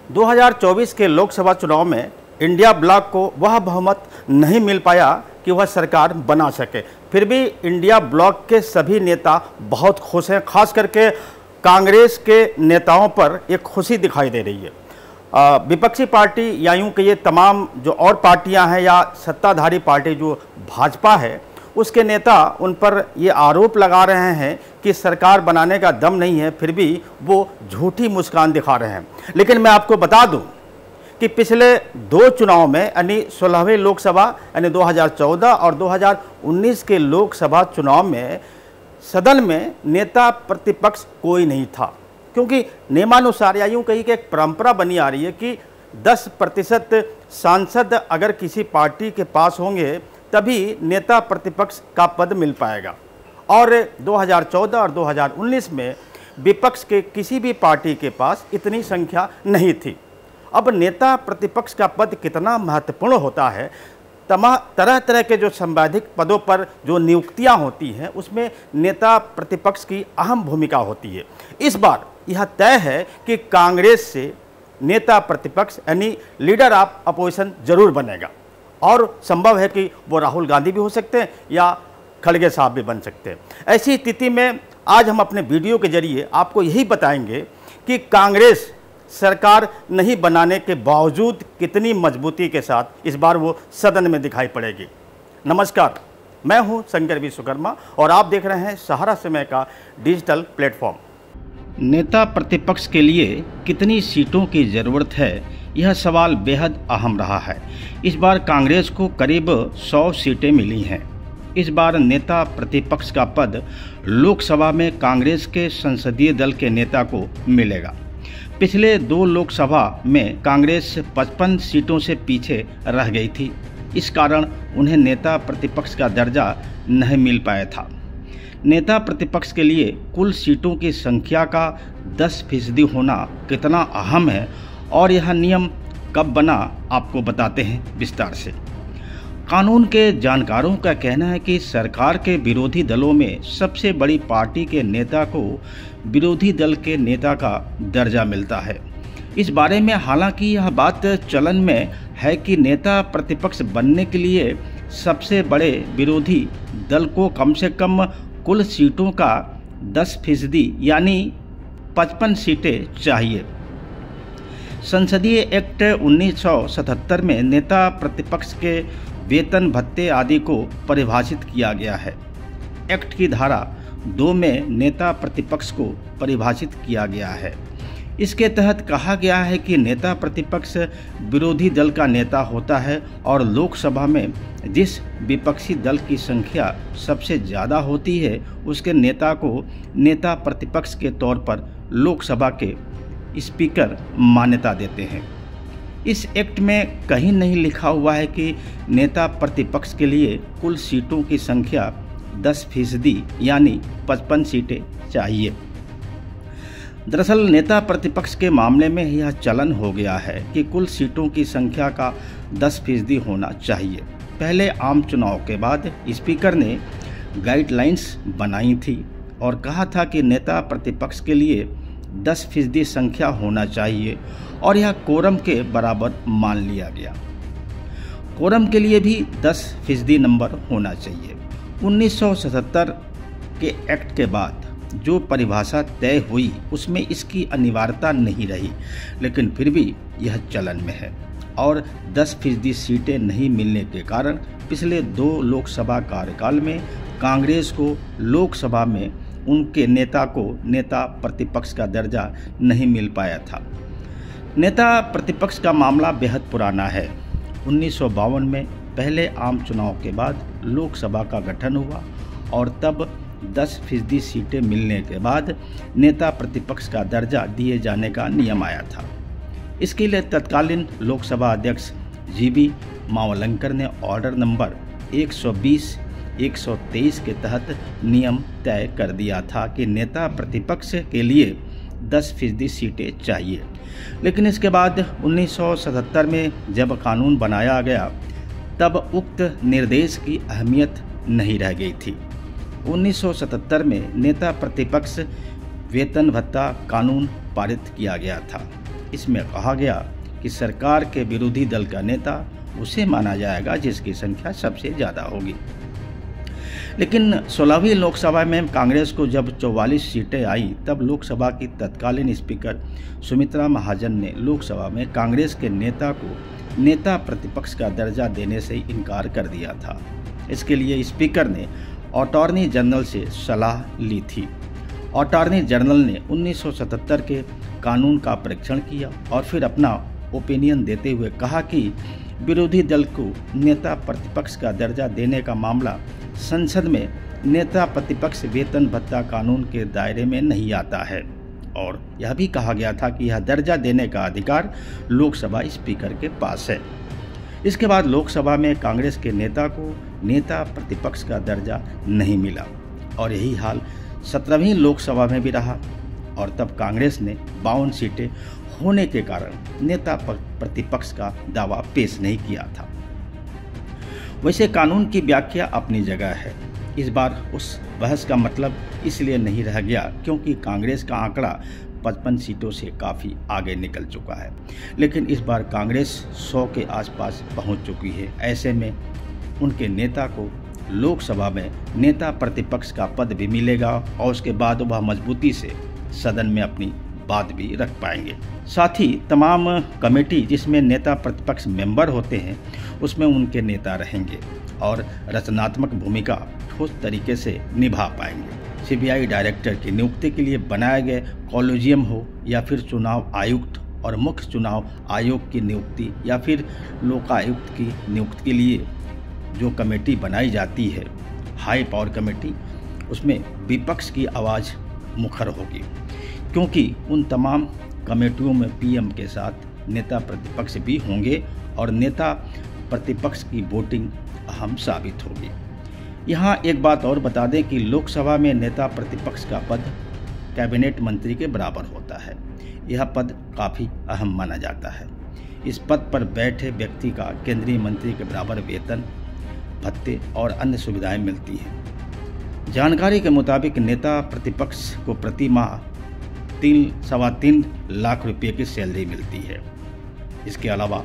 2024 के लोकसभा चुनाव में इंडिया ब्लॉक को वह बहुमत नहीं मिल पाया कि वह सरकार बना सके। फिर भी इंडिया ब्लॉक के सभी नेता बहुत खुश हैं। खास करके कांग्रेस के नेताओं पर एक खुशी दिखाई दे रही है। विपक्षी पार्टी या यूं कि ये तमाम जो और पार्टियां हैं या सत्ताधारी पार्टी जो भाजपा है, उसके नेता उन पर ये आरोप लगा रहे हैं कि सरकार बनाने का दम नहीं है, फिर भी वो झूठी मुस्कान दिखा रहे हैं। लेकिन मैं आपको बता दूं कि पिछले दो चुनाव में यानी 16वीं लोकसभा यानी 2014 और 2019 के लोकसभा चुनाव में सदन में नेता प्रतिपक्ष कोई नहीं था, क्योंकि नियमानुसार या यूँ कहीं कि एक परंपरा बनी आ रही है कि 10% सांसद अगर किसी पार्टी के पास होंगे तभी नेता प्रतिपक्ष का पद मिल पाएगा। और 2014 और 2019 में विपक्ष के किसी भी पार्टी के पास इतनी संख्या नहीं थी। अब नेता प्रतिपक्ष का पद कितना महत्वपूर्ण होता है, तरह तरह के जो संवैधानिक पदों पर जो नियुक्तियां होती हैं उसमें नेता प्रतिपक्ष की अहम भूमिका होती है। इस बार यह तय है कि कांग्रेस से नेता प्रतिपक्ष यानी लीडर ऑफ अपोजिशन जरूर बनेगा, और संभव है कि वो राहुल गांधी भी हो सकते हैं या खड़गे साहब भी बन सकते हैं। ऐसी स्थिति में आज हम अपने वीडियो के जरिए आपको यही बताएंगे कि कांग्रेस सरकार नहीं बनाने के बावजूद कितनी मजबूती के साथ इस बार वो सदन में दिखाई पड़ेगी। नमस्कार, मैं हूं शंकर विश्वकर्मा और आप देख रहे हैं सहारा समय का डिजिटल प्लेटफॉर्म। नेता प्रतिपक्ष के लिए कितनी सीटों की ज़रूरत है, यह सवाल बेहद अहम रहा है। इस बार कांग्रेस को करीब 100 सीटें मिली हैं। इस बार नेता प्रतिपक्ष का पद लोकसभा में कांग्रेस के संसदीय दल के नेता को मिलेगा। पिछले दो लोकसभा में कांग्रेस 55 सीटों से पीछे रह गई थी। इस कारण उन्हें नेता प्रतिपक्ष का दर्जा नहीं मिल पाया था। नेता प्रतिपक्ष के लिए कुल सीटों की संख्या का 10% होना कितना अहम है और यह नियम कब बना, आपको बताते हैं विस्तार से। कानून के जानकारों का कहना है कि सरकार के विरोधी दलों में सबसे बड़ी पार्टी के नेता को विरोधी दल के नेता का दर्जा मिलता है। इस बारे में हालांकि यह बात चलन में है कि नेता प्रतिपक्ष बनने के लिए सबसे बड़े विरोधी दल को कम से कम कुल सीटों का 10% यानी 55 सीटें चाहिए। संसदीय एक्ट 1977 में नेता प्रतिपक्ष के वेतन भत्ते आदि को परिभाषित किया गया है। एक्ट की धारा 2 में नेता प्रतिपक्ष को परिभाषित किया गया है। इसके तहत कहा गया है कि नेता प्रतिपक्ष विरोधी दल का नेता होता है और लोकसभा में जिस विपक्षी दल की संख्या सबसे ज़्यादा होती है उसके नेता को नेता प्रतिपक्ष के तौर पर लोकसभा के स्पीकर मान्यता देते हैं। इस एक्ट में कहीं नहीं लिखा हुआ है कि नेता प्रतिपक्ष के लिए कुल सीटों की संख्या 10% यानी 55 सीटें चाहिए। दरअसल नेता प्रतिपक्ष के मामले में यह चलन हो गया है कि कुल सीटों की संख्या का 10% होना चाहिए। पहले आम चुनाव के बाद स्पीकर ने गाइडलाइंस बनाई थी और कहा था कि नेता प्रतिपक्ष के लिए 10% संख्या होना चाहिए और यह कोरम के बराबर मान लिया गया। कोरम के लिए भी 10% नंबर होना चाहिए। 1977 के एक्ट के बाद जो परिभाषा तय हुई उसमें इसकी अनिवार्यता नहीं रही, लेकिन फिर भी यह चलन में है और 10% सीटें नहीं मिलने के कारण पिछले 2 लोकसभा कार्यकाल में कांग्रेस को लोकसभा में उनके नेता को नेता प्रतिपक्ष का दर्जा नहीं मिल पाया था। नेता प्रतिपक्ष का मामला बेहद पुराना है। 1952 में पहले आम चुनाव के बाद लोकसभा का गठन हुआ और तब 10% सीटें मिलने के बाद नेता प्रतिपक्ष का दर्जा दिए जाने का नियम आया था। इसके लिए तत्कालीन लोकसभा अध्यक्ष जीबी मावलंकर ने ऑर्डर नंबर 120/123 के तहत नियम तय कर दिया था कि नेता प्रतिपक्ष के लिए 10% सीटें चाहिए। लेकिन इसके बाद 1977 में जब कानून बनाया गया तब उक्त निर्देश की अहमियत नहीं रह गई थी। 1977 में नेता प्रतिपक्ष वेतन भत्ता कानून पारित किया गया था। इसमें कहा गया कि सरकार के विरोधी दल का नेता उसे माना जाएगा जिसकी संख्या सबसे ज़्यादा होगी। लेकिन 16वीं लोकसभा में कांग्रेस को जब 44 सीटें आई, तब लोकसभा की तत्कालीन स्पीकर सुमित्रा महाजन ने लोकसभा में कांग्रेस के नेता को नेता प्रतिपक्ष का दर्जा देने से इनकार कर दिया था। इसके लिए स्पीकर ने अटॉर्नी जनरल से सलाह ली थी। अटॉर्नी जनरल ने 1977 के कानून का परीक्षण किया और फिर अपना ओपिनियन देते हुए कहा कि विरोधी दल को नेता प्रतिपक्ष का दर्जा देने का मामला संसद में नेता प्रतिपक्ष वेतन भत्ता कानून के दायरे में नहीं आता है, और यह भी कहा गया था कि यह दर्जा देने का अधिकार लोकसभा स्पीकर के पास है। इसके बाद लोकसभा में कांग्रेस के नेता को नेता प्रतिपक्ष का दर्जा नहीं मिला और यही हाल 17वीं लोकसभा में भी रहा, और तब कांग्रेस ने 52 सीटें होने के कारण नेता प्रतिपक्ष का दावा पेश नहीं किया था। वैसे कानून की व्याख्या अपनी जगह है। इस बार उस बहस का मतलब इसलिए नहीं रह गया क्योंकि कांग्रेस का आंकड़ा 55 सीटों से काफ़ी आगे निकल चुका है, लेकिन इस बार कांग्रेस 100 के आसपास पहुंच चुकी है। ऐसे में उनके नेता को लोकसभा में नेता प्रतिपक्ष का पद भी मिलेगा और उसके बाद वह मजबूती से सदन में अपनी बात भी रख पाएंगे। साथ ही तमाम कमेटी जिसमें नेता प्रतिपक्ष मेंबर होते हैं उसमें उनके नेता रहेंगे और रचनात्मक भूमिका ठोस तरीके से निभा पाएंगे। सीबीआई डायरेक्टर की नियुक्ति के लिए बनाए गए कॉलेजियम हो या फिर चुनाव आयुक्त और मुख्य चुनाव आयोग की नियुक्ति या फिर लोकायुक्त की नियुक्ति के लिए जो कमेटी बनाई जाती है, हाई पावर कमेटी, उसमें विपक्ष की आवाज़ मुखर होगी क्योंकि उन तमाम कमेटियों में पीएम के साथ नेता प्रतिपक्ष भी होंगे और नेता प्रतिपक्ष की वोटिंग अहम साबित होगी। यहाँ एक बात और बता दें कि लोकसभा में नेता प्रतिपक्ष का पद कैबिनेट मंत्री के बराबर होता है। यह पद काफ़ी अहम माना जाता है। इस पद पर बैठे व्यक्ति का केंद्रीय मंत्री के बराबर वेतन, भत्ते और अन्य सुविधाएं मिलती हैं। जानकारी के मुताबिक नेता प्रतिपक्ष को प्रति माह 3-3.25 लाख रुपये की सैलरी मिलती है। इसके अलावा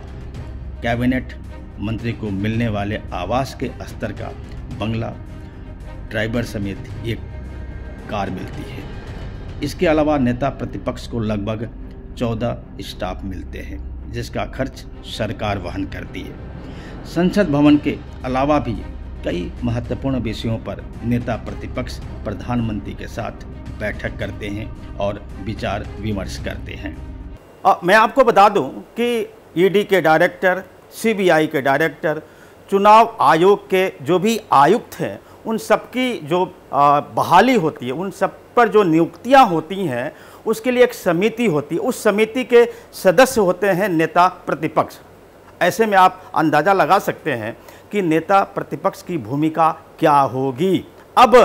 कैबिनेट मंत्री को मिलने वाले आवास के स्तर का बंगला, ड्राइवर समेत एक कार मिलती है। इसके अलावा नेता प्रतिपक्ष को लगभग 14 स्टाफ मिलते हैं जिसका खर्च सरकार वहन करती है। संसद भवन के अलावा भी कई महत्वपूर्ण विषयों पर नेता प्रतिपक्ष प्रधानमंत्री के साथ बैठक करते हैं और विचार विमर्श करते हैं। मैं आपको बता दूं कि ईडी के डायरेक्टर, सीबीआई के डायरेक्टर, चुनाव आयोग के जो भी आयुक्त हैं, उन सबकी जो बहाली होती है, उन सब पर जो नियुक्तियां होती हैं, उसके लिए एक समिति होती है। उस समिति के सदस्य होते हैं नेता प्रतिपक्ष। ऐसे में आप अंदाज़ा लगा सकते हैं कि नेता प्रतिपक्ष की भूमिका क्या होगी। अब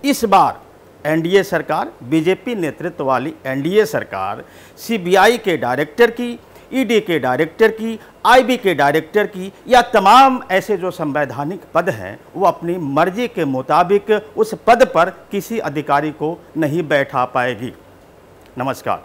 इस बार एनडीए सरकार, बीजेपी नेतृत्व वाली एनडीए सरकार सीबीआई के डायरेक्टर की, ईडी के डायरेक्टर की, आईबी के डायरेक्टर की या तमाम ऐसे जो संवैधानिक पद हैं, वो अपनी मर्जी के मुताबिक उस पद पर किसी अधिकारी को नहीं बैठा पाएगी। नमस्कार।